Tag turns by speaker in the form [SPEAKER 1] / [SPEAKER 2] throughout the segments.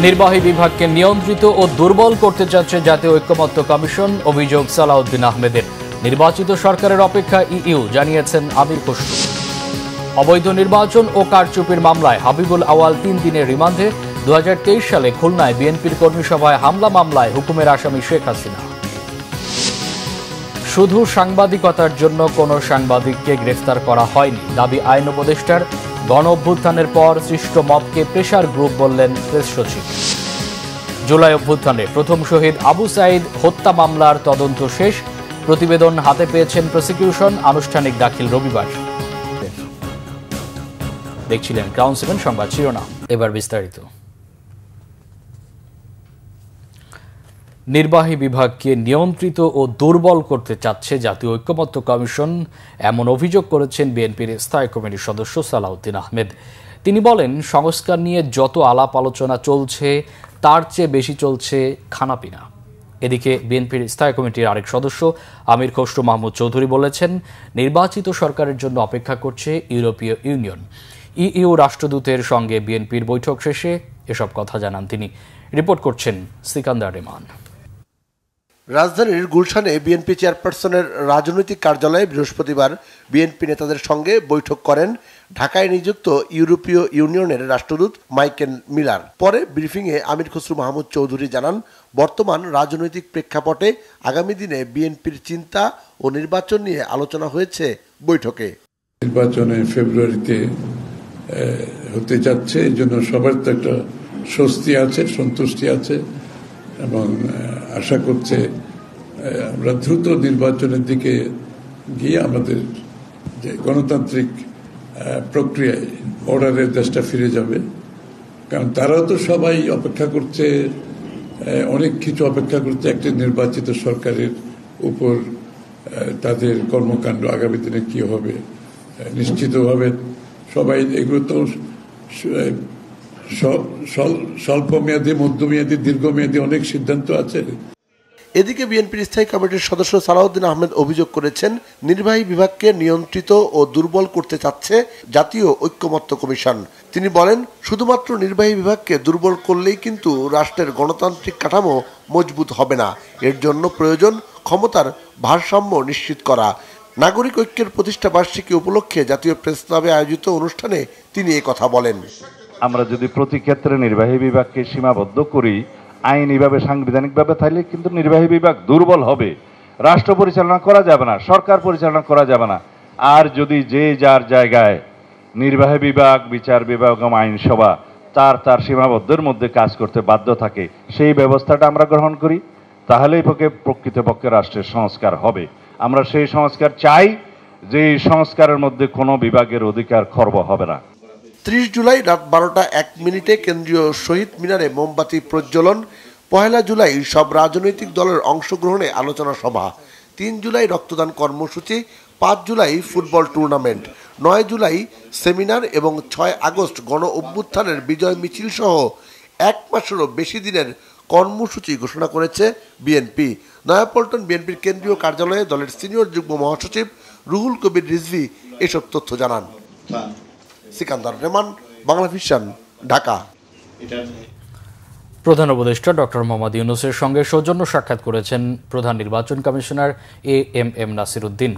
[SPEAKER 1] নির্বাহী বিভাগকে নিয়ন্ত্রিত ও দুর্বল করতে চাচ্ছে জাতীয় ঐক্যমত্য কমিশন, অভিযোগ সালাউদ্দিন আহমেদের। নির্বাচিত সরকারের অপেক্ষা ইইউ, জানিয়েছেন আমির খসরু। অবৈধ নির্বাচন ও কারচুপির মামলায় হাবিবুল আওয়াল 3 দিনের রিমান্ডে। 2023 সালে খুলনায় বিএনপির কর্মী সভায় হামলা মামলায় হুকুমের আসামি শেখ হাসিনা। শুধু সাংবাদিকতার জন্য কোনো সাংবাদিককে গ্রেফতার করা হয়নি, দাবি আইন উপদেষ্টার। গণ অভ্যুত্থানের পর সৃষ্ট মবকে প্রেসার গ্রুপ বললেন প্রেস সচিব। জুলাই অভ্যুত্থানে প্রথম শহীদ আবু সাঈদ হত্যা মামলার তদন্ত শেষ, প্রতিবেদন হাতে পেয়েছেন প্রসিকিউশন। আনুষ্ঠানিক দাখিল রবিবার। দেখছিলেন ক্রাউন 7 সংবাদ শিরোনাম, এবার বিস্তারিত। নির্বাহী বিভাগকে নিয়ন্ত্রিত ও দুর্বল করতে চাচ্ছে জাতীয় ঐক্যমত্য কমিশন, এমন অভিযোগ করেছেন বিএনপির স্থায়ী কমিটির সদস্য সালাউদ্দিন আহমেদ। তিনি বলেন, সংস্কার নিয়ে যত আলাপ আলোচনা চলছে তার চেয়ে বেশি চলছে খানাপিনা। এদিকে বিএনপির স্থায়ী কমিটির আরেক সদস্য আমির খসরু মাহমুদ চৌধুরী বলেছেন, নির্বাচিত সরকারের জন্য অপেক্ষা করছে ইউরোপীয় ইউনিয়ন। ইইউ রাষ্ট্রদূতের সঙ্গে বিএনপির বৈঠক শেষে এসব কথা জানান তিনি। রিপোর্ট করছেন সিকান্দার রেমান।
[SPEAKER 2] রাজধানীর গুলশানে বিএনপি চেয়ারপারসনের রাজনৈতিক কার্যালয়ে বৃহস্পতিবার বিএনপি নেতাদের সঙ্গে বৈঠক করেন ঢাকায় নিযুক্ত ইউরোপীয় ইউনিয়নের রাষ্ট্রদূত মাইকেল মিলার। পরে ব্রিফিংয়ে আমির খসরু মাহমুদ চৌধুরী জানান, বর্তমান রাজনৈতিক প্রেক্ষাপটে আগামী দিনে বিএনপির চিন্তা ও নির্বাচন নিয়ে আলোচনা হয়েছে বৈঠকে।
[SPEAKER 3] নির্বাচনে ফেব্রুয়ারিতে হতে যাচ্ছে, এই জন্য সবার তো একটা স্বস্তি আছে, সন্তুষ্টি আছে এবং আশা করছে আমরা দ্রুত নির্বাচনের দিকে গিয়ে আমাদের যে গণতান্ত্রিক প্রক্রিয়ায় অর্ডারের দেশটা ফিরে যাবে। কারণ তারাও তো সবাই অপেক্ষা করছে, অনেক কিছু অপেক্ষা করছে একটি নির্বাচিত সরকারের উপর। তাদের কর্মকাণ্ড আগামী দিনে কি হবে নিশ্চিতভাবে সবাই, এগুলো তো স্বল্প মেয়াদী, মধ্যমেয়াদী, দীর্ঘমেয়াদী অনেক সিদ্ধান্ত আছে।
[SPEAKER 2] এদিকে বিএনপির স্থায়ী কমিটির সদস্য সালাউদ্দিন আহমেদ অভিযোগ করেছেন, নির্বাহী বিভাগকে নিয়ন্ত্রিত ও দুর্বল করতে চাচ্ছে জাতীয় ঐক্যমত্য কমিশন। তিনি বলেন, শুধুমাত্র নির্বাহী বিভাগকে দুর্বল করলেই কিন্তু রাষ্ট্রের গণতান্ত্রিক কাঠামো মজবুত হবে না। এর জন্য প্রয়োজন ক্ষমতার ভারসাম্য নিশ্চিত করা। নাগরিক ঐক্যের প্রতিষ্ঠা বার্ষিকী উপলক্ষে জাতীয় প্রেস ক্লাবে আয়োজিত অনুষ্ঠানে তিনি এই কথা বলেন।
[SPEAKER 4] আমরা যদি প্রতি ক্ষেত্রে নির্বাহী বিভাগকে সীমাবদ্ধ করি আইনিভাবে, সাংবিধানিকভাবে, তাহলে কিন্তু নির্বাহী বিভাগ দুর্বল হবে, রাষ্ট্র পরিচালনা করা যাবে না, সরকার পরিচালনা করা যাবে না। আর যদি যে যার জায়গায় নির্বাহী বিভাগ, বিচার বিভাগ এবং আইনসভা তার সীমাবদ্ধের মধ্যে কাজ করতে বাধ্য থাকে, সেই ব্যবস্থাটা আমরা গ্রহণ করি, তাহলেই প্রকৃতপক্ষে রাষ্ট্রের সংস্কার হবে। আমরা সেই সংস্কার চাই, যে সংস্কারের মধ্যে কোনো বিভাগের অধিকার খর্ব হবে না।
[SPEAKER 2] 30 জুলাই রাত 12:01 কেন্দ্রীয় শহীদ মিনারে মোমবাতি প্রজ্বলন। 1 জুলাই সব রাজনৈতিক দলের অংশগ্রহণে আলোচনা সভা। 3 জুলাই রক্তদান কর্মসূচি। 5 July football tournament. 9 July seminar এবং 6 আগস্ট গণ অভ্যুত্থানের বিজয় মিছিল সহ 1 মাসেরও বেশি দিনের কর্মসূচি ঘোষণা করেছে বিএনপি। নয়াপল্টন বিএনপির কেন্দ্রীয় কার্যালয়ে দলের সিনিয়র যুগ্ম মহাসচিব রুহুল কবির রিজভী এসব তথ্য জানান। সিকান্দার রেমান, বাংলা ভিশন, ঢাকা।
[SPEAKER 1] প্রধান উপদেষ্টা ডক্টর মোহাম্মদ ইউনূসের সঙ্গে সৌজন্য সাক্ষাৎ করেছেন প্রধান নির্বাচন কমিশনার এএমএম নাসির উদ্দিন।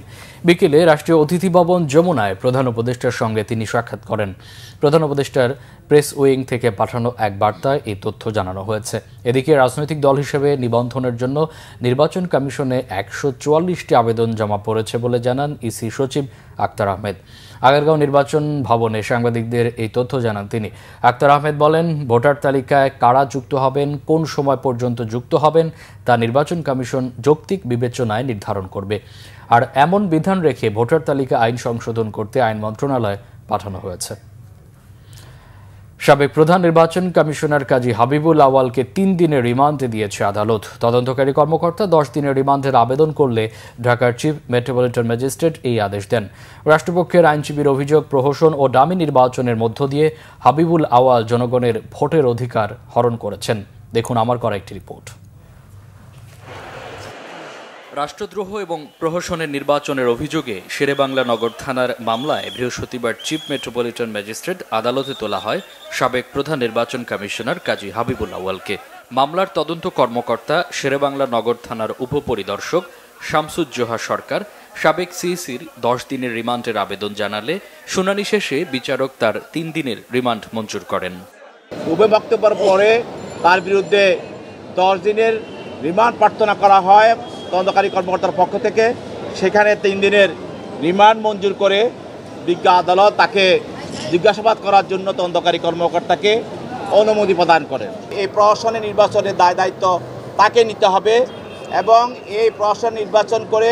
[SPEAKER 1] বিকেলে রাষ্ট্রীয় অতিথি ভবন যমুনায় প্রধান উপদেষ্টার সঙ্গে তিনি সাক্ষাৎ করেন। প্রধান উপদেষ্টার প্রেস উইং থেকে পাঠানো এক বার্তায় এই তথ্য জানানো হয়েছে। এদিকে রাজনৈতিক দল হিসেবে নিবন্ধনের জন্য নির্বাচন কমিশনে 144টি আবেদন জমা পড়েছে বলে জানান ইসি সচিব আক্তার আহমেদ। আগারগাঁও নির্বাচন ভবনে সাংবাদিকদের এই তথ্য জানান তিনি। আক্তার আহমেদ বলেন, ভোটার তালিকায় কারা যুক্ত হবেন, কোন সময় পর্যন্ত যুক্ত হবেন তা নির্বাচন কমিশন যৌক্তিক বিবেচনায় নির্ধারণ করবে। আর এমন বিধান রেখে ভোটার তালিকা আইন সংশোধন করতে আইন মন্ত্রণালয়ে পাঠানো হয়েছে। সাবেক প্রধান নির্বাচন কমিশনার কাজী হাবিবুল আওয়ালকে 3 দিনের রিমান্ডে দিয়েছে আদালত। তদন্তকারী কর্মকর্তা 10 দিনের রিমান্ডের আবেদন করলে ঢাকার চিফ মেট্রোপলিটন ম্যাজিস্ট্রেট এই আদেশ দেন। রাষ্ট্রপক্ষের আইনজীবীর অভিযোগ, প্রহসন ও ডামি নির্বাচনের মধ্য দিয়ে হাবিবুল আওয়াল জনগণের ভোটের অধিকার হরণ করেছেন। দেখুন আমার করা একটি রিপোর্ট। রাষ্ট্রদ্রোহ এবং প্রহসনের নির্বাচনের অভিযোগে শেরেবাংলা নগর থানার মামলায় বৃহস্পতিবার চিফ মেট্রোপলিটন ম্যাজিস্ট্রেট আদালতে তোলা হয় সাবেক প্রধান নির্বাচন কমিশনার কাজী হাবিবুল আউয়ালকে। মামলার তদন্ত কর্মকর্তা শেরেবাংলা নগর থানার উপপরিদর্শক শামসুজ্জোহা সরকার সাবেক সিইসির 10 দিনের রিমান্ডের আবেদন জানালে শুনানি শেষে বিচারক তার 3 দিনের রিমান্ড মঞ্জুর করেন।
[SPEAKER 5] উভয় বক্তব্যের পরে তার বিরুদ্ধে 10 দিনের রিমান্ড প্রার্থনা করা হয় তদন্তকারী কর্মকর্তার পক্ষ থেকে। সেখানে 3 দিনের রিমান্ড মঞ্জুর করে বিজ্ঞ আদালত তাকে জিজ্ঞাসাবাদ করার জন্য তদন্তকারী কর্মকর্তাকে অনুমতি প্রদান করেন। এই প্রশাসনের নির্বাচনের দায়-দায়িত্ব তাকে নিতে হবে এবং এই প্রশাসন নির্বাচন করে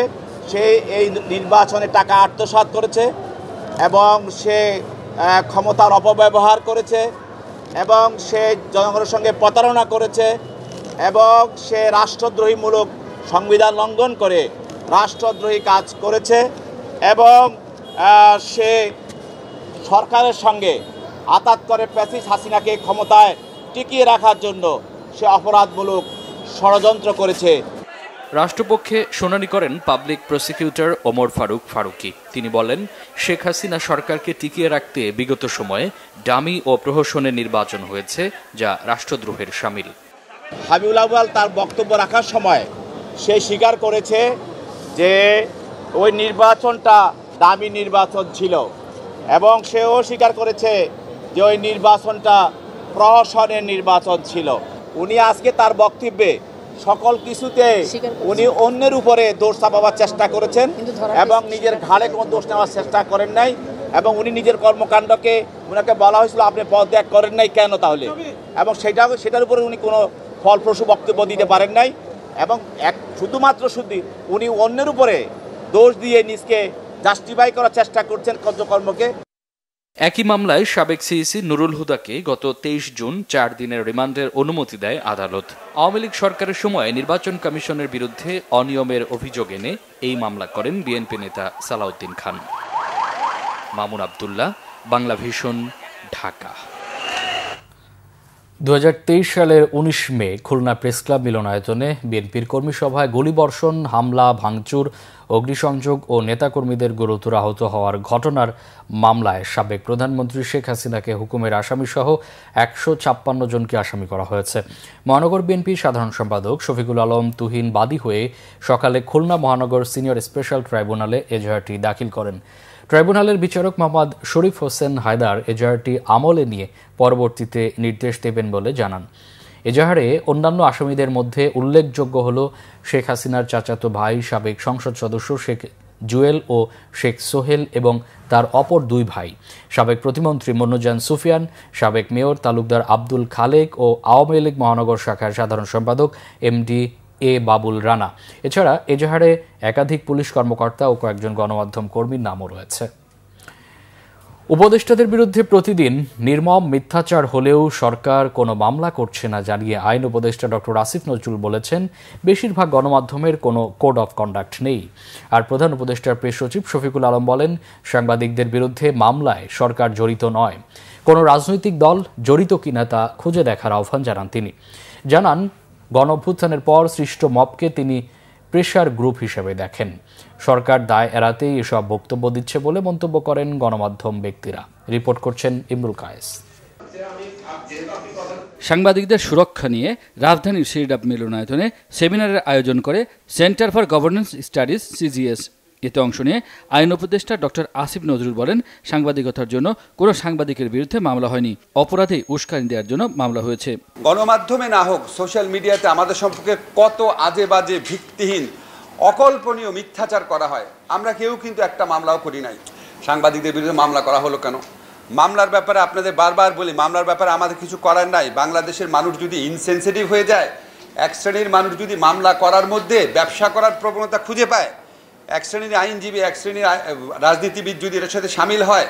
[SPEAKER 5] সে এই নির্বাচনে টাকা আত্মসাৎ করেছে এবং সে ক্ষমতার অপব্যবহার করেছে এবং সে জনগণের সঙ্গে প্রতারণা করেছে এবং সে রাষ্ট্রদ্রোহীমূলক সংবিধান লঙ্ঘন করে রাষ্ট্রদ্রোহী কাজ করেছে এবং সে সরকারের সঙ্গে আতাত করে ফ্যাসিস্ট হাসিনাকে ক্ষমতায় টিকিয়ে রাখার জন্য সে অপরাধমূলক ষড়যন্ত্র করেছে।
[SPEAKER 1] রাষ্ট্রপক্ষে শুনানি করেন পাবলিক প্রসিকিউটর ওমর ফারুক ফারুকি। তিনি বলেন, শেখ হাসিনা সরকারকে টিকিয়ে রাখতে বিগত সময়ে ডামি ও প্রহসনের নির্বাচন হয়েছে, যা রাষ্ট্রদ্রোহের শামিল।
[SPEAKER 5] হাবিবুল আউয়াল তার বক্তব্য রাখার সময় সে স্বীকার করেছে যে ওই নির্বাচনটা দামি নির্বাচন ছিল এবং সেও স্বীকার করেছে যে ওই নির্বাচনটা প্রহসনের নির্বাচন ছিল। উনি আজকে তার বক্তব্যে সকল কিছুতে উনি অন্যের উপরে দোষ চাপাবার চেষ্টা করেছেন এবং নিজের ঘাড়ে কোনো দোষ নেওয়ার চেষ্টা করেন নাই এবং উনি নিজের কর্মকাণ্ডকে ওনাকে বলা হয়েছিল আপনি পদত্যাগ করেন নাই কেন তাহলে, এবং সেটার উপরে উনি কোনো ফলপ্রসূ বক্তব্য দিতে পারেন নাই এবং শুধুমাত্র উনি অন্যের উপরে দোষ দিয়ে নিজকে জাস্টিফাই করার চেষ্টা করছেন কার্যকর্মকে।
[SPEAKER 1] একই মামলায় সাবেক সিইসি নুরুল হুদাকে গত 23 জুন 4 দিনের রিমান্ডের অনুমতি দেয় আদালত। আওয়ামী লীগ সরকারের সময় নির্বাচন কমিশনের বিরুদ্ধে অনিয়মের অভিযোগ এনে এই মামলা করেন বিএনপি নেতা সালাউদ্দিন খান। মামুন আব্দুল্লাহ, বাংলা ভিশন, ঢাকা। 2023 সালের 19 মে খুলনা প্রেস ক্লাব মিলনায়তনে বিএনপির কর্মী সভায় গুলিবর্ষণ, হামলা, ভাঙচুর, অগ্নিসংযোগ ও নেতাকর্মীদের গুরুতর আহত হওয়ার ঘটনার মামলায় সাবেক প্রধানমন্ত্রী শেখ হাসিনাকে হুকুমের আসামিসহ 156 জনকে আসামি করা হয়েছে। মহানগর বিএনপির সাধারণ সম্পাদক শফিকুল আলম তুহিন বাদী হয়ে সকালে খুলনা মহানগর সিনিয়র স্পেশাল ট্রাইব্যুনালে এজাহারটি দাখিল করেন। ট্রাইব্যুনালের বিচারক মোহাম্মদ শরীফ হোসেন হায়দার এজাহারটি আমলে নিয়ে পরবর্তীতে নির্দেশ দেবেন বলে জানান। এজাহারে অন্যান্য আসামিদের মধ্যে উল্লেখযোগ্য হল শেখ হাসিনার চাচাতো ভাই সাবেক সংসদ সদস্য শেখ জুয়েল ও শেখ সোহেল এবং তার অপর 2 ভাই, সাবেক প্রতিমন্ত্রী মনোজান সুফিয়ান, সাবেক মেয়র তালুকদার আব্দুল খালেক ও আওয়ামী লীগ মহানগর শাখার সাধারণ সম্পাদক এমডি এ বাবুল রানা। এছাড়া এজাহারে একাধিক পুলিশ কর্মকর্তা ও কয়েকজন গণমাধ্যম কর্মীর নামও রয়েছে। উপদেষ্টাদের বিরুদ্ধে প্রতিদিন নির্মম মিথ্যাচার হলেও সরকার কোনো মামলা করছে না জানিয়ে আইন উপদেষ্টা ডক্টর আসিফ নজরুল বলেছেন, বেশিরভাগ গণমাধ্যমের কোনো কোড অফ কন্ডাক্ট নেই। আর প্রধান উপদেষ্টার প্রেস সচিব শফিকুল আলম বলেন, সাংবাদিকদের বিরুদ্ধে মামলায় সরকার জড়িত নয়, কোনো রাজনৈতিক দল জড়িত কিনা তা খুঁজে দেখার আহ্বান জানান তিনি। জানান, গণঅভ্যুত্থানের পর সৃষ্ট মবকে তিনি প্রেশার গ্রুপ হিসেবে দেখেন। সরকার দায় এড়াতেই এসব বক্তব্য দিচ্ছে বলে মন্তব্য করেন গণমাধ্যম ব্যক্তিরা। রিপোর্ট করছেন ইমরুল কায়েস।
[SPEAKER 6] সাংবাদিকদের সুরক্ষা নিয়ে রাজধানীর সিরডাপ মিলনায়তনে সেমিনারের আয়োজন করে centre for governance studies CGS. এতে অংশ নিয়ে আইন উপদেষ্টা ডক্টর আসিফ নজরুল বলেন, সাংবাদিকতার জন্য কোনো সাংবাদিকের বিরুদ্ধে মামলা হয়নি, অপরাধী উস্কানি দেওয়ার জন্য মামলা হয়েছে।
[SPEAKER 7] গণমাধ্যমে না হোক, সোশ্যাল মিডিয়াতে আমাদের সম্পর্কে কত আজে বাজে, ভিত্তিহীন, অকল্পনীয় মিথ্যাচার করা হয়। আমরা কেউ কিন্তু একটা মামলাও করি নাই। সাংবাদিকদের বিরুদ্ধে মামলা করা হলো কেন? মামলার ব্যাপারে আপনাদের বারবার বলি, মামলার ব্যাপারে আমাদের কিছু করার নাই। বাংলাদেশের মানুষ যদি ইনসেনসিটিভ হয়ে যায়, এক শ্রেণীর মানুষ যদি মামলা করার মধ্যে ব্যবসা করার প্রবণতা খুঁজে পায়, এক শ্রেণীর আইনজীবী, এক শ্রেণীর রাজনীতিবিদ যদি এর সাথে সামিল হয়,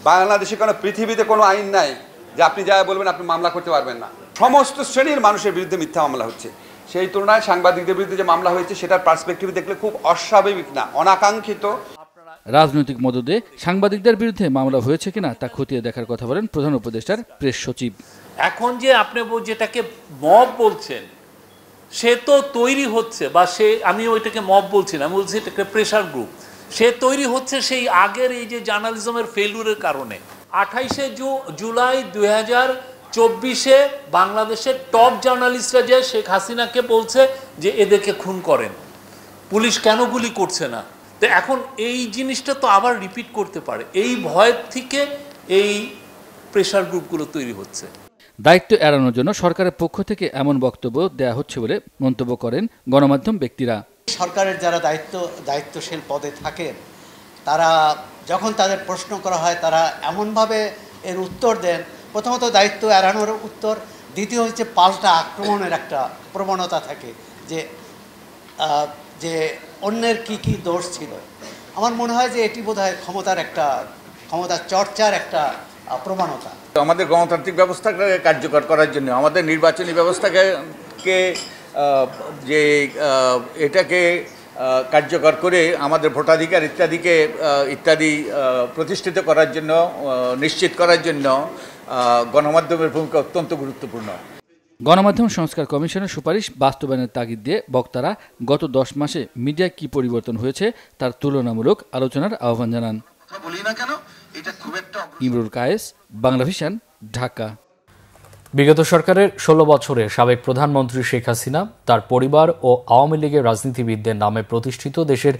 [SPEAKER 7] বাংলাদেশে কোনো পৃথিবীতে কোনো আইন নাই যে আপনি যা বলবেন আপনি মামলা করতে পারবেন না। সমস্ত শ্রেণীর মানুষের বিরুদ্ধে মিথ্যা মামলা হচ্ছে। সেই তুলনায় সাংবাদিকদের বিরুদ্ধে যে মামলা হয়েছে সেটার পার্সপেক্টিভে দেখলে খুব অস্বাভাবিক না, অনাকাঙ্ক্ষিত।
[SPEAKER 6] রাজনৈতিক মদদে সাংবাদিকদের বিরুদ্ধে মামলা হয়েছে কিনা তা খতিয়ে দেখার কথা বলেন প্রধান উপদেষ্টার প্রেস সচিব।
[SPEAKER 8] এখন যে আপনি যেটাকে মব বলছেন, সে তো তৈরি হচ্ছে, বা সে, আমি ওইটাকে মব বলছি না, আমি বলছি এটাকে প্রেশার গ্রুপ, সে তৈরি হচ্ছে সেই আগের এই যে জার্নালিজমের ফেলিউরের কারণে। 28শে জুলাই 2024-এ বাংলাদেশের টপ জার্নালিস্টরা যে শেখ হাসিনাকে বলছে যে এদেরকে খুন করেন, পুলিশ কেন গুলি করছে না। তো এখন এই জিনিসটা তো আবার রিপিট করতে পারে, এই ভয় থেকে এই প্রেশার গ্রুপগুলো তৈরি হচ্ছে।
[SPEAKER 6] দায়িত্ব এড়ানোর জন্য সরকারের পক্ষ থেকে এমন বক্তব্য দেয়া হচ্ছে বলে মন্তব্য করেন গণমাধ্যম ব্যক্তিরা।
[SPEAKER 9] সরকারের যারা দায়িত্বশীল পদে থাকেন, তারা যখন তাদের প্রশ্ন করা হয় তারা এমনভাবে এর উত্তর দেন, প্রথমত দায়িত্ব এড়ানোর উত্তর, দ্বিতীয় হচ্ছে পাল্টা আক্রমণের একটা প্রবণতা থাকে, যে অন্যের কি দোষ ছিল। আমার মনে হয় যে এটি বোধহয় ক্ষমতা চর্চার একটা প্রবণতা।
[SPEAKER 5] আমাদের গণতান্ত্রিক ব্যবস্থাকে কার্যকর করার জন্য, আমাদের নির্বাচনী ব্যবস্থাকে যে এটাকে কার্যকর করে আমাদের ভোটাধিকার ইত্যাদি প্রতিষ্ঠিত করার জন্য, নিশ্চিত করার জন্য গণমাধ্যমের ভূমিকা অত্যন্ত গুরুত্বপূর্ণ।
[SPEAKER 6] গণমাধ্যম সংস্কার কমিশনের সুপারিশ বাস্তবায়নের তাগিদ দিয়ে বক্তারা গত 10 মাসে মিডিয়ায় কি পরিবর্তন হয়েছে তার তুলনামূলক আলোচনার আহ্বান জানান। ইমরুল কায়েস, বাংলাভিশন, ঢাকা।
[SPEAKER 1] বিগত সরকারের 16 বছরে সাবেক প্রধানমন্ত্রী শেখ হাসিনা, তার পরিবার ও আওয়ামী লীগের রাজনীতিবিদদের নামে প্রতিষ্ঠিত দেশের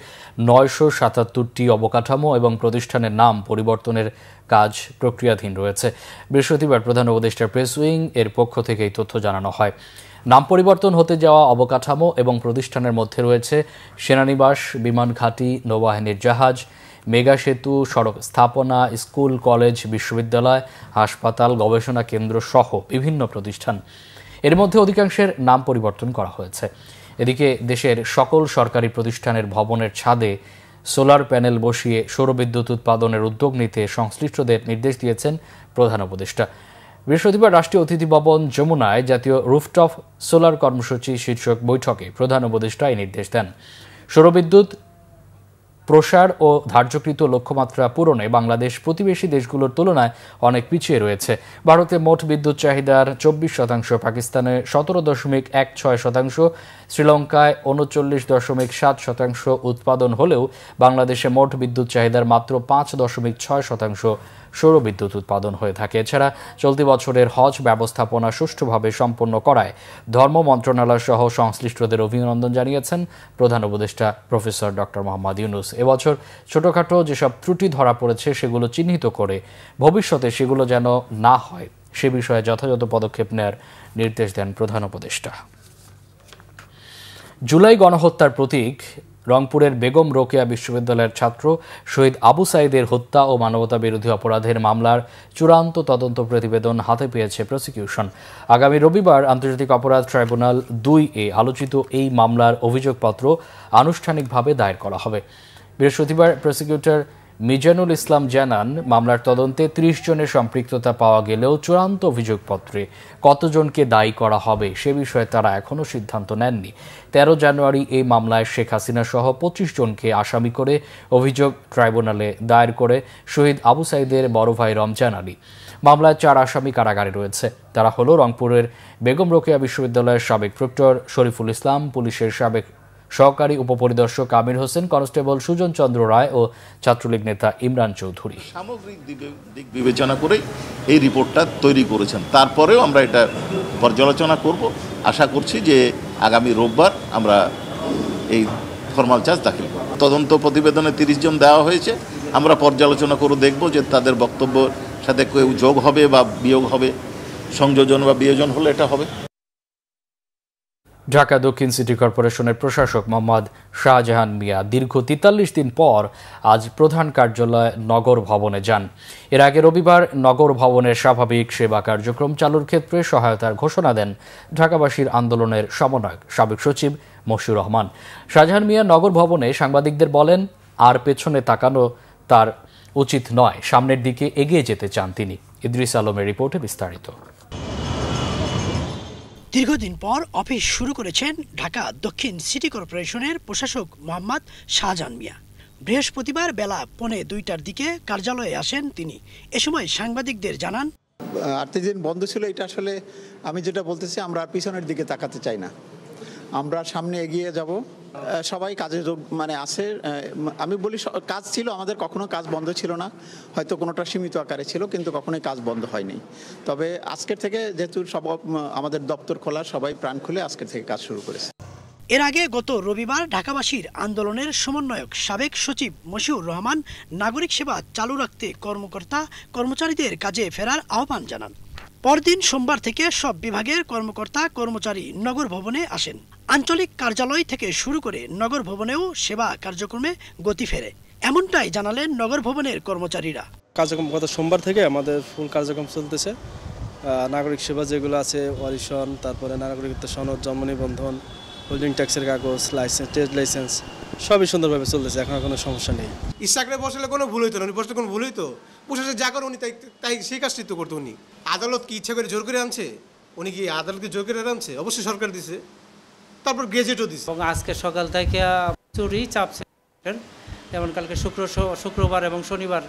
[SPEAKER 1] 977টি অবকাঠামো এবং প্রতিষ্ঠানের নাম পরিবর্তনের কাজ প্রক্রিয়াধীন রয়েছে। বৃহস্পতিবার প্রধান উপদেষ্টার প্রেস উইং এর পক্ষ থেকে এই তথ্য জানানো হয়। নাম পরিবর্তন হতে যাওয়া অবকাঠামো এবং প্রতিষ্ঠানের মধ্যে রয়েছে সেনানিবাস, বিমান ঘাঁটি, নৌবাহিনীর জাহাজ, মেগা সেতু, সড়ক স্থাপনা, স্কুল, কলেজ, বিশ্ববিদ্যালয়, হাসপাতাল, গবেষণা কেন্দ্র সহ বিভিন্ন প্রতিষ্ঠান। এর মধ্যে অধিকাংশের নাম পরিবর্তন করা হয়েছে। এদিকে দেশের সকল সরকারি প্রতিষ্ঠানের ভবনের ছাদে সোলার প্যানেল বসিয়ে সৌরবিদ্যুৎ উৎপাদনের উদ্যোগ নিতে সংশ্লিষ্টদের নির্দেশ দিয়েছেন প্রধান উপদেষ্টা। বৃহস্পতিবার রাষ্ট্রীয় অতিথি ভবন যমুনায় জাতীয় রুফটপ সোলার কর্মসূচি শীর্ষক বৈঠকে প্রধান উপদেষ্টা এই নির্দেশ দেন। সৌরবিদ্যুৎ প্রসার ও ধার্যকৃত লক্ষ্যমাত্রা পূরণে বাংলাদেশ প্রতিবেশী দেশগুলোর তুলনায় অনেক পিছিয়ে রয়েছে। ভারতে মোট বিদ্যুৎ চাহিদার 24%, পাকিস্তানে 17.16%, শ্রীলঙ্কায় 39.7% উৎপাদন হলেও বাংলাদেশে মোট বিদ্যুৎ চাহিদার মাত্র 5.6% সৌরবিদ্যুৎ উৎপাদন হয়ে থাকে। এছাড়া চলতি বছরের হজ ব্যবস্থাপনা সুষ্ঠুভাবে সম্পন্ন করায় ধর্ম মন্ত্রণালয় সহ সংশ্লিষ্টদের অভিনন্দন জানিয়েছেন প্রধান উপদেষ্টা প্রফেসর ডক্টর মোহাম্মদ ইউনূস। এবছর ছোটখাটো যেসব ত্রুটি ধরা পড়েছে সেগুলো চিহ্নিত করে ভবিষ্যতে সেগুলো যেন না হয় সে বিষয়ে যথাযথ পদক্ষেপ নেওয়ার নির্দেশ দেন প্রধান উপদেষ্টা। জুলাই গণহত্যার প্রতীক রংপুরের বেগম রোকেয়া বিশ্ববিদ্যালয়ের ছাত্র শহীদ আবু সাঈদের হত্যা ও মানবতাবিরোধী অপরাধের মামলার চূড়ান্ত তদন্ত প্রতিবেদন হাতে পেয়েছে প্রসিকিউশন। আগামী রবিবার আন্তর্জাতিক অপরাধ ট্রাইব্যুনাল 2-এ আলোচিত এই মামলার অভিযোগপত্র আনুষ্ঠানিকভাবে দায়ের করা হবে। বৃহস্পতিবার প্রসিকিউটর মিজানুল ইসলাম জানান, মামলার তদন্তে 30 জনের সম্পৃক্ততা পাওয়া গেলেও চূড়ান্ত অভিযোগপত্রে কতজনকে দায়ী করা হবে সে বিষয়ে তারা এখনও সিদ্ধান্ত নেননি। 13 জানুয়ারি এই মামলায় শেখ হাসিনা সহ 25 জনকে আসামি করে অভিযোগ ট্রাইব্যুনালে দায়ের করে শহীদ আবু সাঈদের বড় ভাই রমজান আলী। মামলায় 4 আসামি কারাগারে রয়েছে। তারা হল রংপুরের বেগম রোকেয়া বিশ্ববিদ্যালয়ের সাবেক প্রক্টর শরীফুল ইসলাম, পুলিশের সাবেক সহকারী উপপরিদর্শক আমির হোসেন, কনস্টেবল সুজন চন্দ্র রায় ও ছাত্রলীগ নেতা ইমরান চৌধুরী।
[SPEAKER 10] সামগ্রিক দিক বিবেচনা করে এই রিপোর্টটা তৈরি করেছেন। তারপরেও আমরা এটা পর্যালোচনা করব। আশা করছি যে আগামী রোববার আমরা এই ফরমাল চার্জ দাখিল করব। তদন্ত প্রতিবেদনে 30 জন দেওয়া হয়েছে। আমরা পর্যালোচনা করে দেখব যে তাদের বক্তব্যের সাথে কেউ যোগ হবে বা বিয়োগ হবে, সংযোজন বা বিয়োজন হলে এটা হবে।
[SPEAKER 1] ঢাকা দক্ষিণ সিটি কর্পোরেশনের প্রশাসক মোহাম্মদ শাহজাহান মিয়া দীর্ঘ 43 দিন পর আজ প্রধান কার্যালয় নগর ভবনে যান। এর আগে রবিবার নগর ভবনের স্বাভাবিক সেবা কার্যক্রম চালুর ক্ষেত্রে সহায়তার ঘোষণা দেন ঢাকাবাসীর আন্দোলনের সমন্বয়ক সাবেক সচিব মশিউর রহমান। শাহজাহান মিয়া নগর ভবনে সাংবাদিকদের বলেন, আর পেছনে তাকানো তার উচিত নয়, সামনের দিকে এগিয়ে যেতে চান তিনি। ইদ্রিস আলমের রিপোর্টে বিস্তারিত।
[SPEAKER 11] দীর্ঘদিন পর অফিস শুরু করেছেন ঢাকা দক্ষিণ সিটি কর্পোরেশনের প্রশাসক মোহাম্মদ শাহজাহান মিয়া। বৃহস্পতিবার বেলা 1:45টার দিকে কার্যালয়ে আসেন তিনি। এ সময় সাংবাদিকদের জানান,
[SPEAKER 12] 38 দিন বন্ধ ছিল, এটা আসলে আমি যেটা বলতেছি, আমরা পিছনের দিকে তাকাতে চাই না। আমরা সামনে এগিয়ে যাব। সবাই কাজে মানে আছে। আমি বলি কাজ ছিল আমাদের, কখনো কাজ বন্ধ ছিল না, হয়তো কোনোটা সীমিত আকারে ছিল, কিন্তু কখনোই কাজ বন্ধ হয়নি। তবে আজকের থেকে যেহেতু সব আমাদের দপ্তর খোলা, সবাই প্রাণ খুলে আজকের থেকে কাজ শুরু করেছে।
[SPEAKER 11] এর আগে গত রবিবার ঢাকাবাসীর আন্দোলনের সমন্বয়ক সাবেক সচিব মশিউর রহমান নাগরিক সেবা চালু রাখতে কর্মকর্তা কর্মচারীদের কাজে ফেরার আহ্বান জানান। পরদিন সোমবার থেকে সব বিভাগের কর্মকর্তা কর্মচারী নগর ভবনে আসেন। আঞ্চলিক কার্যালয় থেকে শুরু করে নগর ভবনেও সেবা কার্যক্রমে গতি ফেরে, এমনটাই জানালেন নগর ভবনের কর্মচারীরা।
[SPEAKER 13] কার্যক্রম গত সোমবার থেকে আমাদের ফুল কার্যক্রম চলতেছে। নাগরিক সেবা যেগুলো আছে, অডিশন, তারপরে নাগরিকত্ব সনদ, জন্ম নিবন্ধন, হোল্ডিং ট্যাক্সের কাগজ, লাইসেন্স, ট্রেড লাইসেন্স সবই সুন্দরভাবে চলতেছে, এখন কোনো সমস্যা নেই।
[SPEAKER 14] ইচ্ছাকরে বসলে কোনো ভুল হইতো না, উনি বসলে কোনো ভুল হইতো? প্রশাসন যা করে উনি তাই সেই কাজটি তো করতো। উনি আদালত কি ইচ্ছা করে জোর করে আনছে? উনি কি আদালতকে জোর করে আনছে? অবশ্যই সরকার দিছে, তারপর গেজেটও দিছে।
[SPEAKER 15] আজকে সকাল থেকে চুরি চাপছে, যেমন কালকে শুক্রবার এবং শনিবার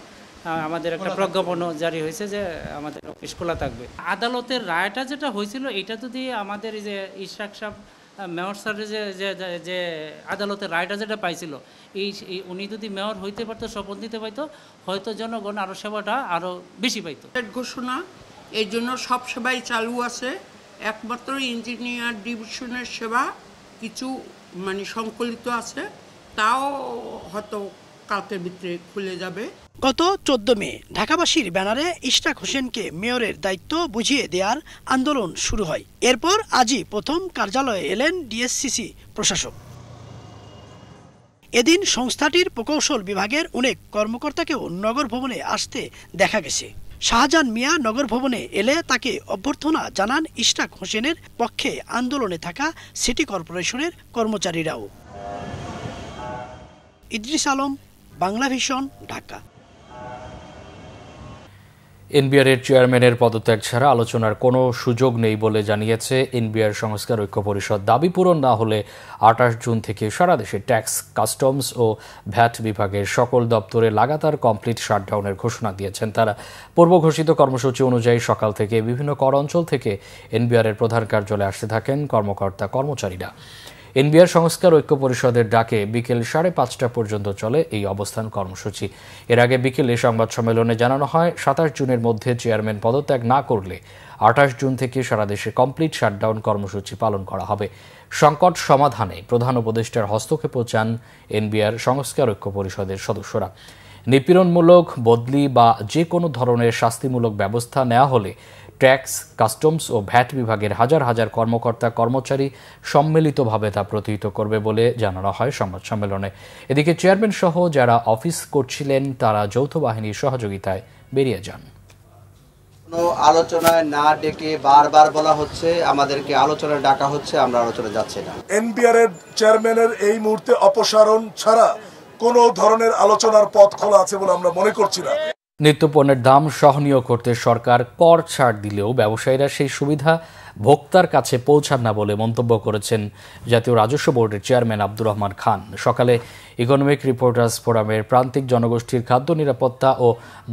[SPEAKER 15] আমাদের একটা প্রজ্ঞাপন জারি হয়েছে যে আমাদের অফিস খোলা থাকবে। আদালতের রায়টা যেটা হয়েছিল, এটা যদি আমাদের এই যে ইশরাক সাহেব মেয়র স্যারের যে আদালতের রায়টা যেটা পাইছিল, এই উনি যদি মেয়র হইতে পারতো, শপথ নিতে পাইতো, হয়তো জনগণ আরও সেবাটা আরও বেশি পাইতো।
[SPEAKER 16] ঘোষণা এই জন্য সব সেবাই চালু আছে, একমাত্র ইঞ্জিনিয়ার ডিভিশনের সেবা কিছু মানে সংকলিত আছে, তাও হয়তো কালকের ভিতরে খুলে যাবে।
[SPEAKER 11] গত 14 মে ঢাকাবাসীর ব্যানারে ইশরাক হোসেনকে মেয়রের দায়িত্ব বুঝিয়ে দেওয়ার আন্দোলন শুরু হয়। এরপর আজই প্রথম কার্যালয়ে এলেন ডিএসসিসি প্রশাসক। এদিন সংস্থাটির প্রকৌশল বিভাগের অনেক কর্মকর্তাকেও নগর ভবনে আসতে দেখা গেছে। শাহজাহান মিয়া নগর ভবনে এলে তাকে অভ্যর্থনা জানান ইশরাক হোসেনের পক্ষে আন্দোলনে থাকা সিটি কর্পোরেশনের কর্মচারীরাও। ইদ্রিস আলম, বাংলা ভিশন, ঢাকা।
[SPEAKER 1] এনবিআর-এর চেয়ারম্যানের পদত্যাগ ছাড়া আলোচনার কোনো সুযোগ নেই বলে জানিয়েছে এনবিআর সংস্কার ঐক্য পরিষদ। দাবি পূরণ না হলে 28 জুন থেকে সারা দেশে ট্যাক্স, কাস্টমস ও ভ্যাট বিভাগের সকল দপ্তরে লাগাতার কমপ্লিট শাটডাউনের ঘোষণা দিয়েছেন তারা। পূর্ব ঘোষিত কর্মসূচি অনুযায়ী সকাল থেকে বিভিন্ন কর অঞ্চল থেকে এনবিআর-এর প্রধান কার্যালয়ে আসতে থাকেন কর্মকর্তা কর্মচারীরা। এনবিআর সংস্কার ঐক্য পরিষদের ডাকে বিকেল 5:30 পর্যন্ত চলে এই অবস্থান কর্মসূচি। এর আগে বিকেলে সংবাদ সম্মেলনে জানানো হয়, 27 জুনের মধ্যে চেয়ারম্যান পদত্যাগ না করলে 28 জুন থেকে সারা দেশে কমপ্লিট শাটডাউন কর্মসূচি পালন করা হবে। সংকট সমাধানে প্রধান উপদেষ্টার হস্তক্ষেপও চান এনবিআর সংস্কার ঐক্য পরিষদের সদস্যরা। নিপীড়নমূলক বদলি বা যে কোনো ধরনের শাস্তিমূলক ব্যবস্থা নেওয়া হলে ট্যাক্স, কাস্টমস ও ভ্যাট বিভাগের হাজার হাজার কর্মকর্তা কর্মচারী সম্মিলিতভাবে তা প্রতিহত করবে বলে জানানো হয় সংবাদ সম্মেলনে। এদিকে চেয়ারম্যান সহ যারা অফিস করছিলেন তারা যৌথ বাহিনীর সহযোগিতায় বেরিয়ে যান।
[SPEAKER 17] কোনো আলোচনায় না ডেকে বারবার বলা হচ্ছে, আমাদেরকে আলোচনায় ডাকা হচ্ছে, আমরা আলোচনা যাচ্ছি না।
[SPEAKER 18] এনবিআর এর চেয়ারম্যানের এই মুহূর্তে অপসারণ ছাড়া কোনো ধরনের আলোচনার পথ খোলা আছে বলে আমরা মনে করছি না।
[SPEAKER 1] নিত্যপণ্যের দাম সহনীয় করতে সরকার কর ছাড় দিলেও ব্যবসায়ীরা সেই সুবিধা ভোক্তার কাছে পৌঁছান না বলে মন্তব্য করেছেন জাতীয় রাজস্ব বোর্ডের চেয়ারম্যান আব্দুর রহমান খান। সকালে ইকোনমিক রিপোর্টার্স ফোরামের প্রান্তিক জনগোষ্ঠীর খাদ্য নিরাপত্তা ও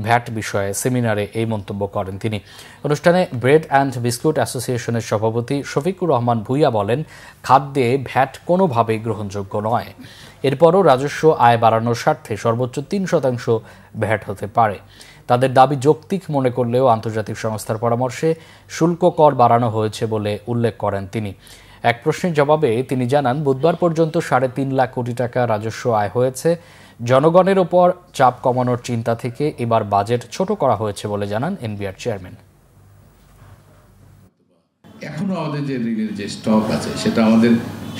[SPEAKER 1] ভ্যাট বিষয়ে সেমিনারে এই মন্তব্য করেন তিনি। অনুষ্ঠানে ব্রেড অ্যান্ড বিস্কুট অ্যাসোসিয়েশনের সভাপতি শফিকুর রহমান ভুইয়া বলেন, খাদ্যে ভ্যাট কোনোভাবেই গ্রহণযোগ্য নয়। এরপরও রাজস্ব আয় বাড়ানোর স্বার্থে সর্বোচ্চ 3% ভ্যাট হতে পারে। তাদের দাবি যৌক্তিক মনে করলেও আন্তর্জাতিক সংস্থার পরামর্শে শুল্ক কর বাড়ানো হয়েছে বলে উল্লেখ করেন তিনি। এক প্রশ্নের জবাবে তিনি জানান, বুধবার পর্যন্ত 3.5 লাখ কোটি টাকা রাজস্ব আয় হয়েছে। জনগণের ওপর চাপ কমানোর চিন্তা থেকে এবার বাজেট ছোট করা হয়েছে বলে জানান এনবিআর চেয়ারম্যান।
[SPEAKER 3] এখনো আমাদের যে ঋণের যে স্টক আছে সেটা আমাদের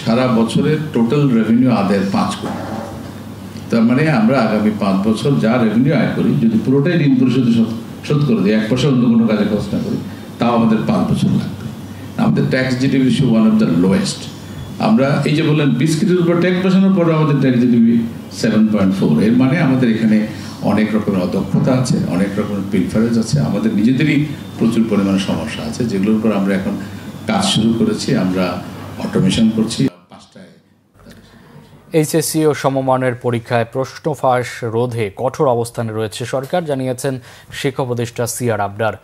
[SPEAKER 3] সারা বছরের টোটাল রেভিনিউ আদায়ের 5 কোটি। তার মানে আমরা আগামী 5 বছর যা রেভিনিউ আয় করি, যদি পুরোটাই ঋণ পরিশোধে শোধ করে দিই, 1% অন্য কোনো কাজে খরচ না করি, তাও আমাদের 5 বছর লাগবে। আমাদের tax GDP ratio one of the lowest. আমরা এই যে বললেন বিস্কিটের উপর ট্যাক্স বসানোর পরে আমাদের ট্যাক্স জিডিপি 7.4। এর মানে আমাদের এখানে অনেক রকমের অদক্ষতা আছে, অনেক রকমের প্রিফারেন্স আছে, আমাদের নিজেদেরই প্রচুর পরিমাণে সমস্যা আছে, যেগুলোর উপর আমরা এখন কাজ শুরু করেছি। আমরা অটোমেশন করছি।
[SPEAKER 1] এইচএসসি ও সমমানের পরীক্ষায় প্রশ্ন ফাঁস রোধে কঠোর অবস্থানে রয়েছে সরকার, জানিয়েছেন শিক্ষা উপদেষ্টা সিআর আবরার।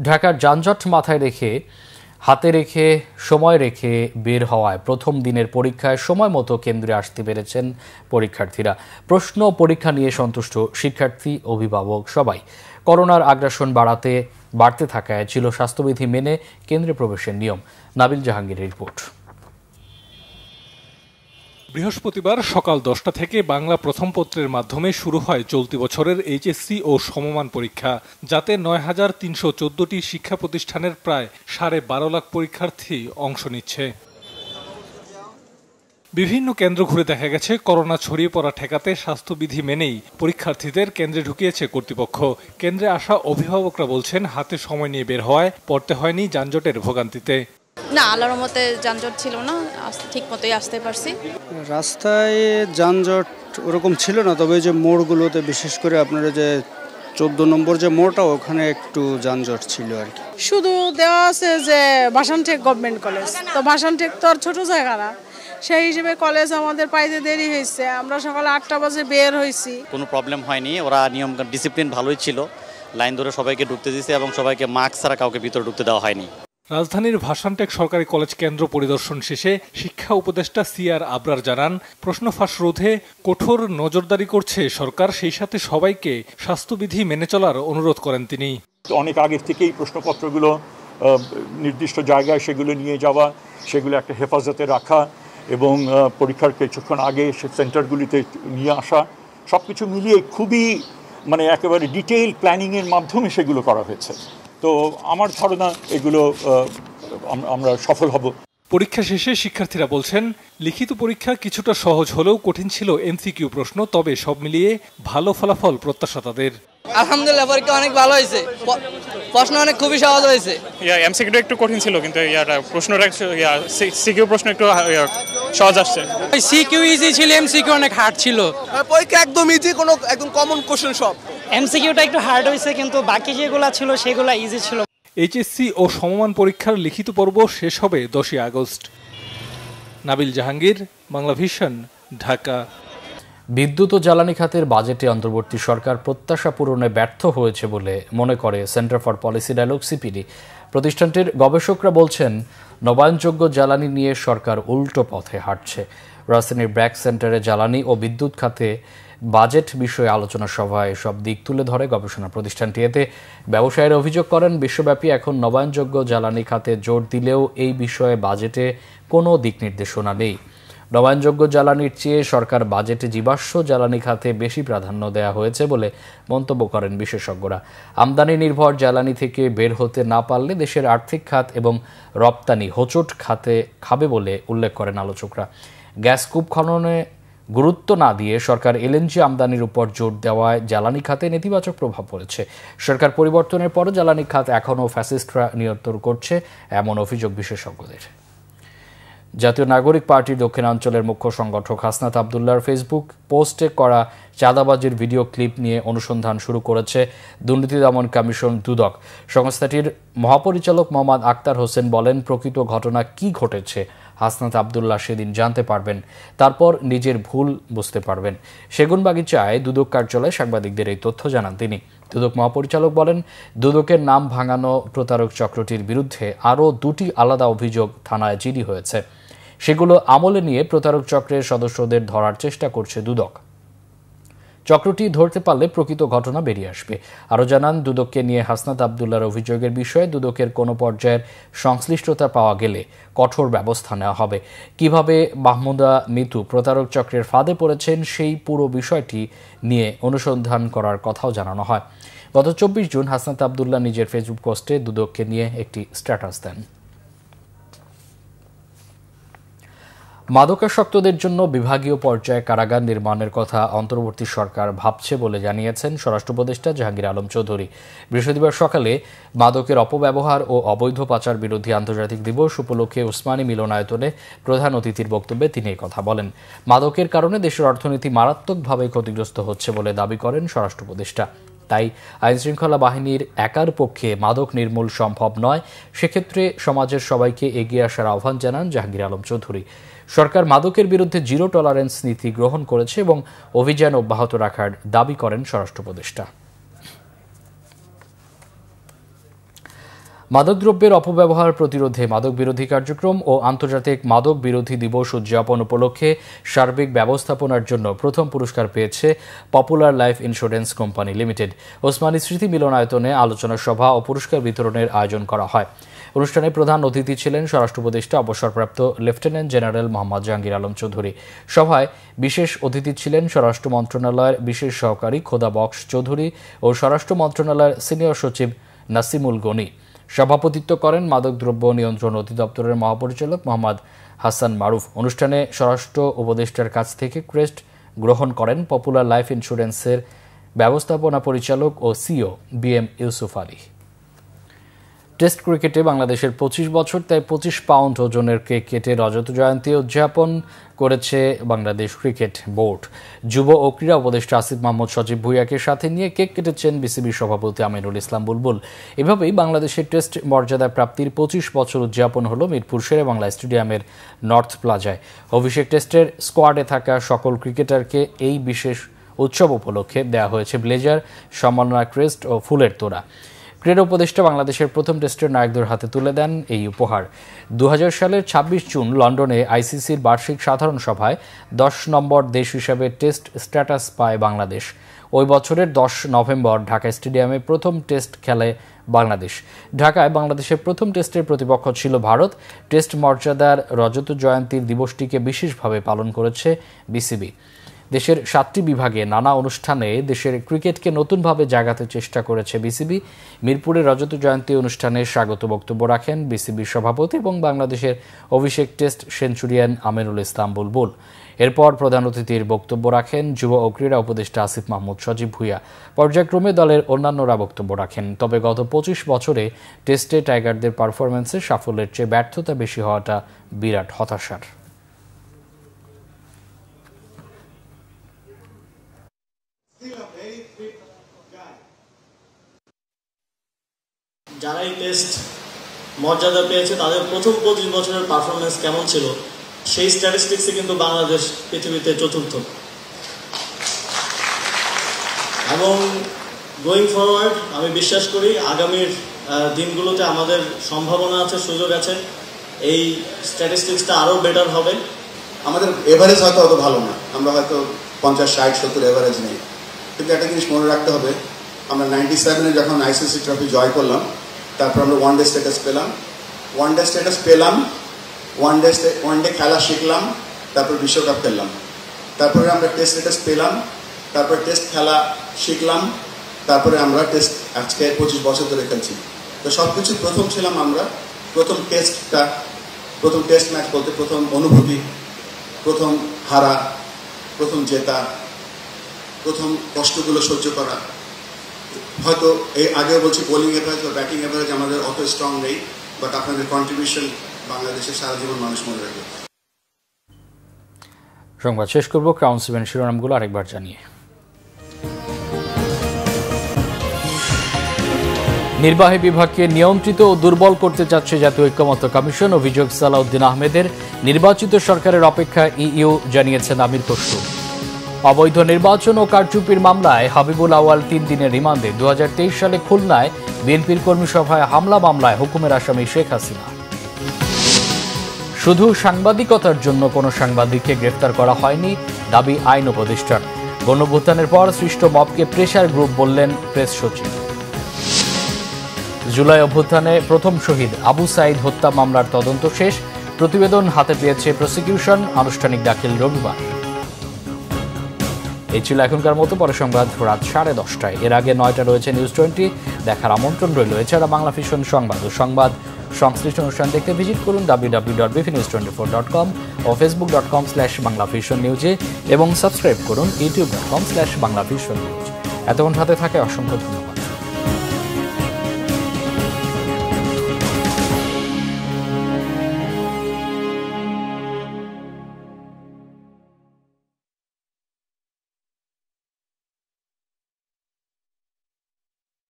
[SPEAKER 1] ঢাকার যানজট মাথায় রেখে হাতে রেখে সময় রেখে বের হওয়ায় প্রথম দিনের পরীক্ষায় সময় মতো কেন্দ্রে আসতে পেরেছেন পরীক্ষার্থীরা। প্রশ্ন পরীক্ষা নিয়ে সন্তুষ্ট শিক্ষার্থী, অভিভাবক সবাই। করোনার আগ্রাসন বাড়তে থাকায় ছিল স্বাস্থ্যবিধি মেনে কেন্দ্রে প্রবেশের নিয়ম। নাবিল জাহাঙ্গীরের রিপোর্ট।
[SPEAKER 19] বৃহস্পতিবার সকাল ১০টা থেকে বাংলা প্রথম পত্রের মাধ্যমে শুরু হয় চলতি বছরের এইচএসসি ও সমমান পরীক্ষা, যাতে ৯,৩১৪টি শিক্ষা প্রতিষ্ঠানের প্রায় ১২.৫ লাখ পরীক্ষার্থী অংশ নিচ্ছে। বিভিন্ন কেন্দ্র ঘুরে দেখা গেছে করোনা ছড়িয়ে পড়া ঠেকাতে স্বাস্থ্যবিধি মেনেই পরীক্ষার্থীদের কেন্দ্রে ঢুকিয়েছে কর্তৃপক্ষ। কেন্দ্রে আসা অভিভাবকরা বলছেন, হাতে সময় নিয়ে বের হওয়ায় পড়তে হয়নি যানজটের ভোগান্তিতে।
[SPEAKER 20] না, আল্লাহর রহমতে যানজট ছিল না, ঠিক মতোই আসতে পারছি।
[SPEAKER 21] রাস্তায় যানজট ওরকম ছিল না, তবে যে মোড়গুলোতে বিশেষ করে আপনারা যে 14 নম্বর যে মোড়টা, ওখানে একটু যানজট ছিল আর কি।
[SPEAKER 22] শুধু দেওয়া আছে যে ভাষানটেক গভর্নমেন্ট কলেজ, তো ভাষানটেক তো আর ছোট জায়গা না, সেই হিসেবে কলেজ আমাদের পাইতে দেরি হয়েছে। আমরা সকালে 8টা বাজে বের হয়েছি,
[SPEAKER 23] কোনো প্রবলেম হয়নি। ওরা নিয়ম ডিসিপ্লিন ভালোই ছিল, লাইন ধরে সবাইকে ঢুকতে দিয়েছে এবং সবাইকে মাস্ক ছাড়া কাউকে ভিতরে ঢুকতে দেওয়া হয়নি।
[SPEAKER 19] রাজধানীর ভাষানটেক সরকারি কলেজ কেন্দ্র পরিদর্শন শেষে শিক্ষা উপদেষ্টা সিআর আবরার জানান, প্রশ্ন ফাঁস রোধে কঠোর নজরদারি করছে সরকার, সেই সাথে সবাইকে স্বাস্থ্যবিধি মেনে চলার অনুরোধ করেন তিনি।
[SPEAKER 24] অনেক আগের থেকেই প্রশ্নপত্রগুলো নির্দিষ্ট জায়গায় সেগুলো নিয়ে যাওয়া, সেগুলো একটা হেফাজতে রাখা এবং পরীক্ষার কিছুক্ষণ আগে সে সেন্টারগুলিতে নিয়ে আসা, সব কিছু মিলিয়ে খুবই একেবারে ডিটেইল প্ল্যানিংয়ের মাধ্যমে সেগুলো করা হয়েছে। তো আমার ধারণা এগুলো আমরা সফল হব।
[SPEAKER 19] পরীক্ষা শেষে শিক্ষার্থীরা বলছেন, লিখিত পরীক্ষা কিছুটা সহজ হলেও কঠিন ছিল এমসিকিউ প্রশ্ন, তবে সব মিলিয়ে ভালো ফলাফল প্রত্যাশা তাদের।
[SPEAKER 25] আলহামদুলিল্লাহ, পরীক্ষা অনেক ভালো হয়েছে, প্রশ্ন অনেক খুবই সহজ হয়েছে।
[SPEAKER 26] এমসিকিউটা একটু কঠিন ছিল, কিন্তু প্রশ্নটা সিকিউ প্রশ্ন একটু সহজ আসছে।
[SPEAKER 25] সিকিউ ইজি ছিল, এমসিকিউ অনেক হার্ড ছিল।
[SPEAKER 27] পরীক্ষা একদম ইজি, কোনো একদম কমন কোশ্চেন সব।
[SPEAKER 25] এমসিকিউটা একটু হার্ড হয়েছে, কিন্তু বাকি যেগুলো ছিল সেগুলো ইজি ছিল।
[SPEAKER 19] এইচএসসি ও সমমান পরীক্ষার লিখিত পর্ব শেষ হবে 10ই আগস্ট। নাবিল জাহাঙ্গীর, বাংলা ভিশন, ঢাকা।
[SPEAKER 1] বিদ্যুৎ ও জ্বালানি খাতের বাজেটে অন্তর্বর্তী সরকার প্রত্যাশা পূরণে ব্যর্থ হয়েছে বলে মনে করে centre for policy dialogue CPD. প্রতিষ্ঠানটির গবেষকরা বলছেন, নবায়নযোগ্য জ্বালানি নিয়ে সরকার উল্টো পথে হাঁটছে। রাজধানীর ব্র্যাক সেন্টারে জ্বালানি ও বিদ্যুৎ খাতে বাজেট বিষয়ে আলোচনা সভায় এসব দিক তুলে ধরে গবেষণা প্রতিষ্ঠানটি। এতে ব্যবসায়ীরা অভিযোগ করেন, বিশ্বব্যাপী এখন নবায়নযোগ্য জ্বালানি খাতে জোর দিলেও এই বিষয়ে বাজেটে কোনো দিক নির্দেশনা নেই। নবায়নযোগ্য জ্বালানির চেয়ে সরকার বাজেটে জীবাশ্ম জ্বালানি খাতে বেশি প্রাধান্য দেওয়া হয়েছে বলে মন্তব্য করেন বিশেষজ্ঞরা। আমদানি নির্ভর জ্বালানি থেকে বের হতে না পারলে দেশের আর্থিক খাত এবং রপ্তানি হোঁচট খাবে বলে উল্লেখ করেন আলোচকরা। গ্যাস কূপ খননে গুরুত্ব না দিয়ে সরকার এলএনজি আমদানির উপর জোর দেওয়ায় জ্বালানি খাতে নেতিবাচক প্রভাব পড়েছে। সরকার পরিবর্তনের পরও জ্বালানি খাত এখনও ফ্যাসিস্টরা নিয়ন্ত্রণ করছে, এমন অভিযোগ বিশেষজ্ঞদের। জাতীয় নাগরিক পার্টির দক্ষিণাঞ্চলের মুখ্য সংগঠক হাসনাত আবদুল্লাহর ফেসবুক পোস্টে করা চাঁদাবাজির ভিডিও ক্লিপ নিয়ে অনুসন্ধান শুরু করেছে দুর্নীতি দমন কমিশন দুদক। সংস্থাটির মহাপরিচালক মোহাম্মদ আক্তার হোসেন বলেন, প্রকৃত ঘটনা কি ঘটেছে হাসনাত আবদুল্লাহ সেদিন জানতে পারবেন, তারপর নিজের ভুল বুঝতে পারবেন। সেগুনবাগিচায় দুদক কার্যালয়ে সাংবাদিকদের এই তথ্য জানান তিনি। দুদক মহাপরিচালক বলেন, দুদকের নাম ভাঙানো প্রতারক চক্রটির বিরুদ্ধে আরও 2টি আলাদা অভিযোগ থানায় জিডি হয়েছে। সেগুলো আমলে নিয়ে প্রতারক চক্রের সদস্যদের ধরার চেষ্টা করছে দুদক। চক্রটি ধরতে পারলে প্রকৃত ঘটনা বেরিয়ে আসবে। আরও জানান, দুদককে নিয়ে হাসনাত আবদুল্লাহর অভিযোগের বিষয়ে দুদকের কোনো পর্যায়ের সংশ্লিষ্টতা পাওয়া গেলে কঠোর ব্যবস্থা নেওয়া হবে। কিভাবে মাহমুদা মিতু প্রতারক চক্রের ফাঁদে পড়েছেন সেই পুরো বিষয়টি নিয়ে অনুসন্ধান করার কথাও জানানো হয়। গত 24 জুন হাসনাত আবদুল্লাহ নিজের ফেসবুক পোস্টে দুদককে নিয়ে একটি স্ট্যাটাস দেন। মাদকাসক্তদের জন্য বিভাগীয় পর্যায়ে কারাগার নির্মাণের কথা অন্তর্বর্তী সরকার ভাবছে বলে জানিয়েছেন স্বরাষ্ট্র উপদেষ্টা জাহাঙ্গীর আলম চৌধুরী। বৃহস্পতিবার সকালে মাদকের অপব্যবহার ও অবৈধ পাচার বিরোধী আন্তর্জাতিক দিবস উপলক্ষে উসমানী মিলনায়তনে প্রধান অতিথির বক্তব্যে তিনি এই কথা বলেন। মাদকের কারণে দেশের অর্থনীতি মারাত্মকভাবে ক্ষতিগ্রস্ত হচ্ছে বলে দাবি করেন স্বরাষ্ট্র উপদেষ্টা। তাই আইনশৃঙ্খলা বাহিনীর একার পক্ষে মাদক নির্মূল সম্ভব নয়, সেক্ষেত্রে সমাজের সবাইকে এগিয়ে আসার আহ্বান জানান জাহাঙ্গীর আলম চৌধুরী। সরকার মাদকের বিরুদ্ধে জিরো টলারেন্স নীতি গ্রহণ করেছে এবং অভিযান অব্যাহত রাখার দাবি করেন স্বরাষ্ট্র উপদেষ্টা। মাদকদ্রব্যের অপব্যবহার প্রতিরোধে মাদক বিরোধী কার্যক্রম ও আন্তর্জাতিক মাদক বিরোধী দিবস উদযাপন উপলক্ষে সার্বিক ব্যবস্থাপনার জন্য প্রথম পুরস্কার পেয়েছে popular life insurance company limited. Osmani স্মৃতি মিলনায়তনে আলোচনা সভা ও পুরস্কার বিতরণের আয়োজন করা হয়। অনুষ্ঠানে প্রধান অতিথি ছিলেন স্বরাষ্ট্র উপদেষ্টা অবসরপ্রাপ্ত লেফটেন্যান্ট জেনারেল মোহাম্মদ জাহাঙ্গীর আলম চৌধুরী। সভায় বিশেষ অতিথি ছিলেন স্বরাষ্ট্র মন্ত্রণালয়ের বিশেষ সহকারী খোদা বক্স চৌধুরী ও স্বরাষ্ট্র মন্ত্রণালয়ের সিনিয়র সচিব নাসিমুল গনি। সভাপতিত্ব করেন মাদকদ্রব্য নিয়ন্ত্রণ অধিদপ্তরের মহাপরিচালক মোহাম্মদ হাসান মারুফ। অনুষ্ঠানে স্বরাষ্ট্র উপদেষ্টার কাছ থেকে ক্রেস্ট গ্রহণ করেন পপুলার লাইফ ইন্স্যুরেন্সের ব্যবস্থাপনা পরিচালক ও CEO BM Yusuf Ali. Test ক্রিকেটে বাংলাদেশের 25 বছর তাই 25 পাউন্ড ওজনের কেক কেটে রজত জয়ন্তী উদযাপন করেছে বাংলাদেশ ক্রিকেট বোর্ড। যুব ও ক্রীড়া উপদেষ্টা আসিফ মাহমুদ সজীব ভুঁইয়াকে সাথে নিয়ে কেক কেটেছেন বিসিবির সভাপতি আমিনুল ইসলাম বুলবুল। এভাবেই বাংলাদেশের টেস্ট মর্যাদা প্রাপ্তির 25 বছর উদযাপন হলো মিরপুর শেরেবাংলা স্টেডিয়ামের নর্থ প্লাজায়। অভিষেক টেস্টের স্কোয়াডে থাকা সকল ক্রিকেটারকে এই বিশেষ উৎসব উপলক্ষে দেওয়া হয়েছে ব্লেজার, সম্মাননা ক্রেস্ট ও ফুলের তোড়া। ক্রীড়া উপদেষ্টা বাংলাদেশের প্রথম টেস্টের নায়কদের হাতে তুলে দেন এই উপহার। 2000 সালের 26 জুন লন্ডনে আইসিসির বার্ষিক সাধারণ সভায় 10 নম্বর দেশ হিসাবে টেস্ট স্ট্যাটাস পায় বাংলাদেশ। ওই বছরের 10 নভেম্বর ঢাকা স্টেডিয়ামে প্রথম টেস্ট খেলে বাংলাদেশ। ঢাকায় বাংলাদেশের প্রথম টেস্টের প্রতিপক্ষ ছিল ভারত। টেস্ট মর্যাদার রজত জয়ন্তীর দিবসটিকে বিশেষভাবে পালন করেছে বিসিবি। দেশের 7টি বিভাগে নানা অনুষ্ঠানে দেশের ক্রিকেটকে নতুনভাবে জাগাতে চেষ্টা করেছে বিসিবি। মিরপুরে রজত জয়ন্তী অনুষ্ঠানে স্বাগত বক্তব্য রাখেন বিসিবির সভাপতি এবং বাংলাদেশের অভিষেক টেস্ট সেঞ্চুরিয়ান আমিনুল ইসলাম বুলবুল। এরপর প্রধান অতিথির বক্তব্য রাখেন যুব ও ক্রীড়া উপদেষ্টা আসিফ মাহমুদ সজীব ভুঁইয়া। পর্যায়ক্রমে দলের অন্যান্যরা বক্তব্য রাখেন। তবে গত 25 বছরে টেস্টে টাইগারদের পারফরম্যান্সে সাফল্যের চেয়ে ব্যর্থতা বেশি হওয়াটা বিরাট হতাশার।
[SPEAKER 2] যারা এই টেস্ট মর্যাদা পেয়েছে তাদের প্রথম 25 বছরের পারফরমেন্স কেমন ছিল সেই স্ট্যাটিস্টিক্সে কিন্তু বাংলাদেশ পৃথিবীতে চতুর্থ। এবং গোয়িং ফরওয়ার্ড আমি বিশ্বাস করি আগামীর দিনগুলোতে আমাদের সম্ভাবনা আছে, সুযোগ আছে, এই স্ট্যাটিস্টিক্সটা আরও বেটার হবে।
[SPEAKER 4] আমাদের এভারেজ হয়তো অত ভালো না, আমরা হয়তো 50, 60, 70 এভারেজ নেই, কিন্তু একটা জিনিস মনে রাখতে হবে, আমরা 97-এ যখন আইসিসি ট্রফি জয় করলাম, তারপর আমরা ওয়ানডে স্ট্যাটাস পেলাম, ওয়ানডে খেলা শিখলাম, তারপর বিশ্বকাপ খেললাম, তারপরে আমরা টেস্ট স্ট্যাটাস পেলাম, তারপর টেস্ট খেলা শিখলাম, তারপরে আমরা টেস্ট আজকে 25 বছর ধরে খেলছি। তো সব কিছু প্রথম ছিলাম আমরা। প্রথম টেস্ট ম্যাচ বলতে প্রথম অনুভূতি, প্রথম হারা, প্রথম জেতা, প্রথম কষ্টগুলো সহ্য করা। হয়তো এই আগেও বলছি বোলিং এভারেজ বা ব্যাটিং এভারেজ আমাদের অত স্ট্রং নেই, বাট আপনাদের কন্ট্রিবিউশন বাংলাদেশের সারা জীবন মানুষ মনে রাখবে।
[SPEAKER 1] সংবাদ শেষ করব ক্রাউন 7 শিরোনামগুলো আরেকবার জানিয়ে। নির্বাহী বিভাগকে নিয়ন্ত্রিত ও দুর্বল করতে চাচ্ছে জাতীয় ঐক্যমত্য কমিশন। অভিযোগ সালাউদ্দিন আহমেদের। নির্বাচিত সরকারের অপেক্ষা ইইউ জানিয়েছেন আমির খসরু। অবৈধ নির্বাচন ও কারচুপির মামলায় হাবিবুল আওয়াল 3 দিনের রিমান্ডে। 2023 সালে খুলনায় বিএনপির কর্মী সভায় হামলা মামলায় হুকুমের আসামি শেখ হাসিনা। শুধু সাংবাদিকতার জন্য কোনো সাংবাদিককে গ্রেফতার করা হয়নি, দাবি আইন উপদেষ্টার। গণঅভ্যুত্থানের পর সৃষ্ট মবকে প্রেসার গ্রুপ বললেন প্রেস সচিব। জুলাই অভ্যুত্থানে প্রথম শহীদ আবু সাইদ হত্যা মামলার তদন্ত শেষ। প্রতিবেদন হাতে পেয়েছে প্রসিকিউশন। আনুষ্ঠানিক দাখিল রবিবার। এই ছিল এখনকার মতো। পরে সংবাদ রাত 10:30টায়। এর আগে 9টা রয়েছে নিউজ 20। দেখার আমন্ত্রণ রইল। এছাড়া বাংলা ভিশন সংবাদ ও সংবাদ সংশ্লিষ্ট অনুষ্ঠান দেখতে ভিজিট করুন www.bfnews24.com ও facebook.com/banglavisionnews এবং সাবস্ক্রাইব করুন youtube.com/banglavisionnews। এতক্ষণ সাথে থাকে অসংখ্য ধন্যবাদ।